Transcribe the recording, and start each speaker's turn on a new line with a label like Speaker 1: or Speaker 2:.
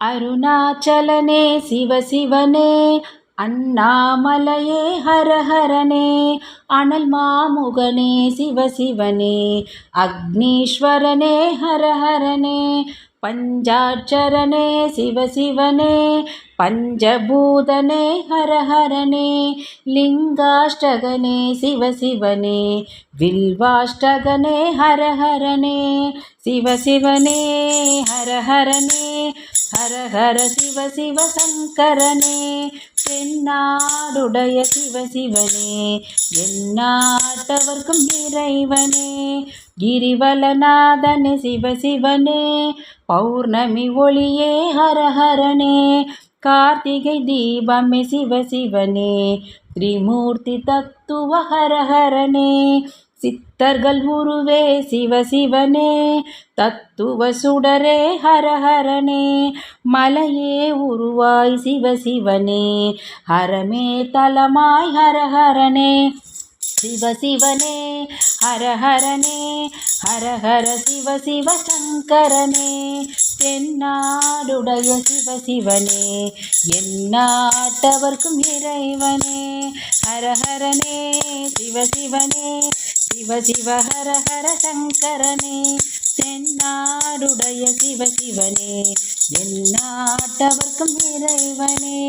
Speaker 1: அருணாச்சலனே சிவசிவனே, அண்ணாமலையே ஹரஹரனே, அனல் மாமுகனே சிவசிவனே, அக்னீஸ்வரனே ஹரஹரனே, பஞ்சாட்சரனே சிவசிவனே, பஞ்சபூதனே ஹரஹரனே, லிங்காஷ்டகனே சிவசிவனே, வில்வாஷ்டகனே ஹரஹரனே, சிவசிவனே ஹரஹரனே, ஹரஹர சிவசிவ சங்கரனே, தென்னாடுடைய சிவசிவனே, எந்நாட்டவர்க்கும் இறைவனே, கிரிவலநாதனே சிவசிவனே, பௌர்ணமி ஒளியே ஹரஹரனே, கார்த்திகை தீபமே சிவசிவனே, திரிமூர்த்தி தத்துவ ஹரஹரனே, சித்தர்கள் உருவே சிவசிவனே, தத்துவ சுடரே ஹரஹரனே, மலையே உருவாய் சிவசிவனே, ஹரமே தலமாய் ஹரஹரனே, சிவசிவனே ஹரஹரனே, ஹரஹர சிவசிவ சங்கரனே, தென்னாடுடைய சிவசிவனே, எந்நாட்டவர்க்கும் இறைவனே, ஹரஹரனே சிவசிவனே, சிவசிவ ஹரஹர சங்கரனே, தென்னாடுடைய சிவசிவனே, எந்நாட்டவர்க்கும் இறைவனே.